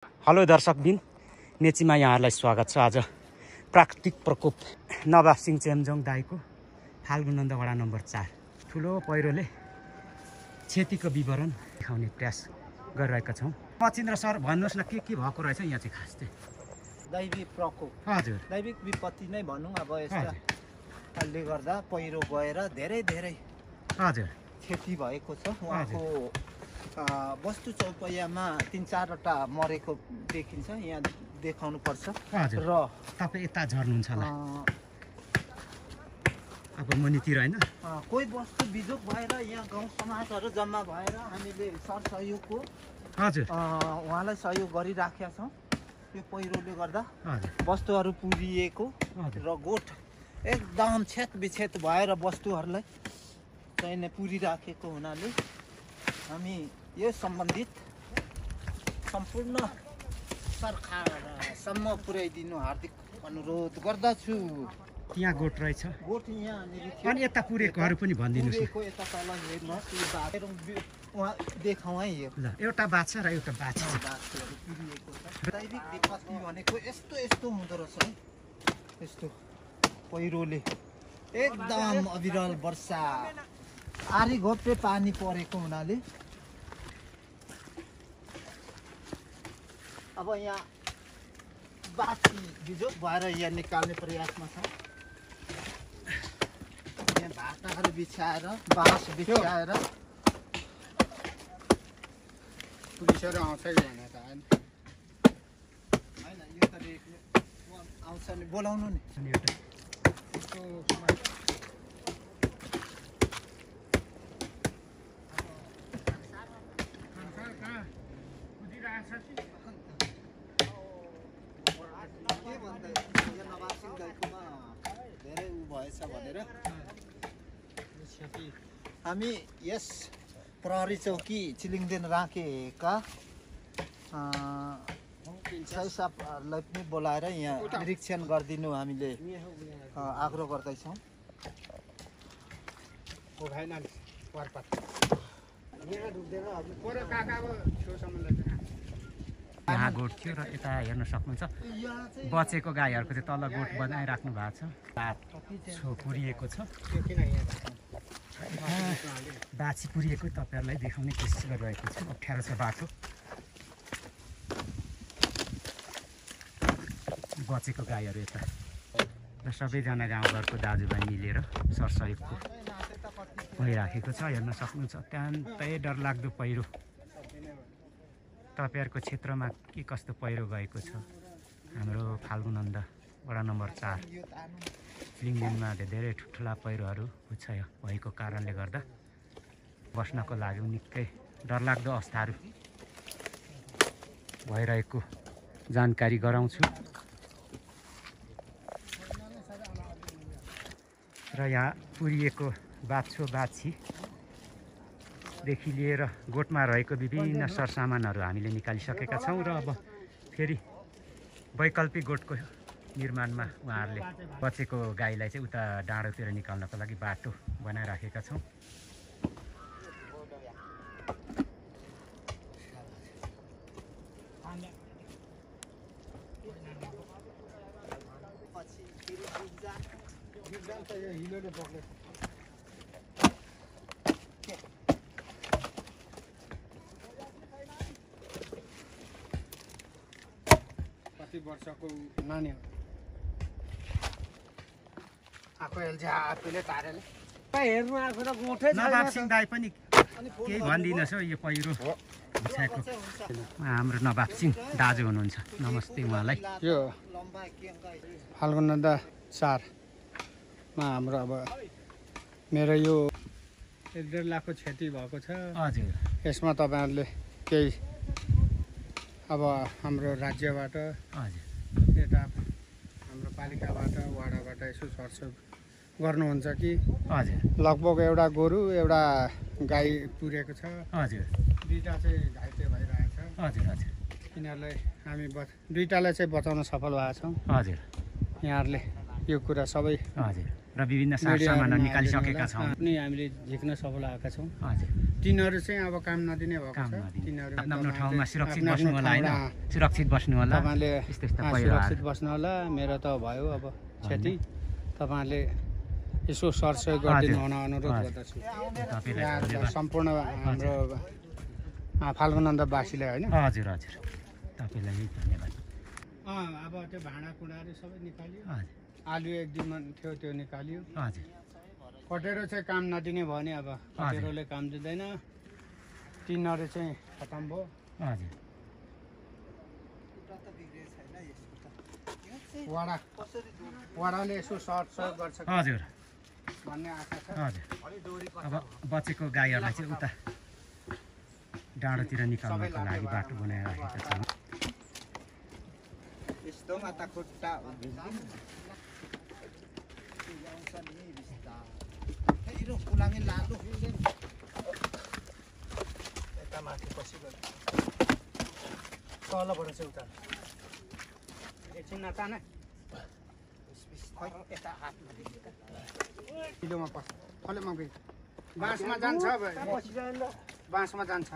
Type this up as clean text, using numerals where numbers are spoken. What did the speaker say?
Hello दर्शकबिन, नेचीमा यहाँहरूलाई स्वागत छ। आज प्राकृतिक प्रकोप नवाब सिंह चेम्जोङ दाईको फाल्गुनन्द वडा नम्बर 4 ठुलो पहिरोले क्षतिको विवरण देखाउने प्रयास गरिरहेका छौँ। मचिन्द्र सर, भन्नुहोस् न के भएको रहेछ यहाँ चाहिँ खास चाहिँ? दैविक प्रकोप, हजुर, दैविक विपत्ति नै भनौँ। अब यसले गर्दा पहिरो गएर धेरै हजुर क्षति भएको छ। उहाँको वस्तु चौपैयामा 3-4वटा मरेको देखिन्छ, यहाँ देखाउनु पर्छ। हजुर, र तपाईँ यता झर्नुहुन्छ होला अब मुनितिर होइन? कोही वस्तु बिजोग भएर यहाँ गाउँ समाजहरू जम्मा भएर हामीले सरसहयोगको हजुर उहाँलाई सहयोग गरिराखेका छौँ। यो पहिरोले गर्दा हजुर वस्तुहरू पुरिएको र गोठ एकदम छेतबिछेत भएर वस्तुहरूलाई चाहिँ नै पुरिराखेको हुनाले हामी यो सम्बन्धित सम्पूर्ण सरकारसम्म पुर्याइदिनु हार्दिक अनुरोध गर्दछु। त्यहाँ गोठ रहेछ, गोठ यहाँनिर थियो। अनि यता पुरेकोहरू पनि भनिदिनुहोस् न। यता तल हेर्नुहोस्, यो बाटो उहाँ देखाउँ है। यो ल, एउटा बाछा र एउटा बाछी छ। बाटोहरू पुरिएको छ। दैविक विपत्ति भनेको यस्तो हुँदो रहेछ है। यस्तो पहिरोले एकदम अविरल वर्षा, आरी घोप्टे पानी परेको हुनाले अब यहाँ बाछी बिजोग भएर यहाँ निकाल्ने प्रयासमा छ। यहाँ भाटाहरू बिछाएर, बाँस बिछाएर पुलिसहरू आउँछ कि भने त होइन, यो त आउँछ नि, बोलाउनु नि। के भन्दै यो नवाब सिंह दाइकोमा धेरै भएछ भनेर हामी यस प्रहरी चौकी चिलिङदेन राखेका साहबलाई पनि बोलाएर यहाँ निरीक्षण गरिदिनु हामीले आग्रह गर्दैछौँ। यहाँ गोठ थियो र यता हेर्न सक्नुहुन्छ बचेको गाईहरूको चाहिँ तल गोठ बनाइराख्नु भएको छ। पुरिएको छ, बाछी पुरिएको तपाईँहरूलाई देखाउने कोसिस गरिरहेको छु। अप्ठ्यारो छ बाटो, बचेको गाईहरू यता र सबैजना गाउँघरको दाजुभाइ मिलेर सरसहयोगको भइराखेको छ। हेर्न सक्नुहुन्छ अत्यन्तै डरलाग्दो पहिरो। तपाईँहरूको क्षेत्रमा के कस्तो पहिरो गएको छ? हाम्रो फाल्गुनन्द वडा नम्बर 4 चिलिङदेनमा धेरै ठुल्ठुला पहिरोहरू भएको कारणले गर्दा बस्नको लागि निकै डरलाग्दो अवस्थाहरू भइरहेको जानकारी गराउँछु। र यहाँ पुरिएको बाछो बाछीदेखि लिएर गोठमा रहेको विभिन्न सरसामानहरू हामीले निकालिसकेका छौँ र अब फेरि वैकल्पिक गोठको निर्माणमा उहाँहरूले बचेको गाईलाई चाहिँ उता डाँडोतिर निकाल्नको लागि बाटो बनाइराखेका छौँ। कति वर्षको नानी आएको आफूले तारेले हेर्नु आएको त गोठै नवाब सिंह दाई पनि केही भनिदिनुहोस् हौ। यो पहिरो बिछाएको हाम्रो नवाब सिंह दाजु हुनुहुन्छ, नमस्ते उहाँलाई। यो फाल्गुनन्द 4मा हाम्रो अब मेरो यो 1.5 लाखको क्षति भएको छ। हजुर, यसमा तपाईँहरूले केही अब हाम्रो राज्यबाट, हजुर, यता हाम्रो पालिकाबाट, वाडाबाट यसो सरसहयोग गर्नुहुन्छ कि? हजुर, लगभग एउटा गोरु एउटा गाई पुरेको छ, हजुर, 2टा चाहिँ घाइते भइरहेछ। हजुर, हजुर, यिनीहरूलाई हामी 2टालाई चाहिँ बचाउन सफल भएको छौँ। हजुर, यहाँहरूले यो कुरा सबै हजुर। र र विभिन्न सामानहरू निकालिसकेका छौँ। पनि हामीले झिक्न सफल आएका छौँ। हजुर, तिनीहरू चाहिँ अब काम नदिने भएको काम छ। नदिने। तिनीहरू आफ्नो आफ्नो ठाउँमा सुरक्षित आफ्नो बस्नु होला होइन, ठाउँमा सुरक्षित बस्नु होला। तपाईँले यस्तो यस्तो पहिरो सुरक्षित बस्नु होला। मेरो त भयो अब क्षति, तपाईँले यसो सरसहयोग गरिदिनु हुन अनुरोध गर्दछु। यहाँ सम्पूर्ण हाम्रो फाल्गुनन्दवासीलाई होइन। हजुर हजुर, तपाईँलाई धन्यवाद। अब त्यो भाँडाकुँडाहरू सबै निकाल्यो। हजुर आलु एक दिनमा थियो त्यो निकाल्यो। हजुर, कटेरो चाहिँ काम नदिने भयो नि। अब कटेरोले काम दिँदैन, तिनीहरू चाहिँ खतम भयो। हजुर, वडाले यसो सहयोग गर्छ हजुर भन्ने आशा छ। हजुर। अब बचेको गाईहरूलाई चाहिँ उता डाँडोतिर निकाल्नको लागि बाटो बनाइराखेका छौँ। यस्तो माता खुट्टा पुलाङ्गे लालो यता माथि पछि गयो तलबाट चाहिँ उता एकछिन नताने यता हातमा किलोमा पर्छ थलेमा गयो बाँसमा जान्छ बाँसमा जान्छ।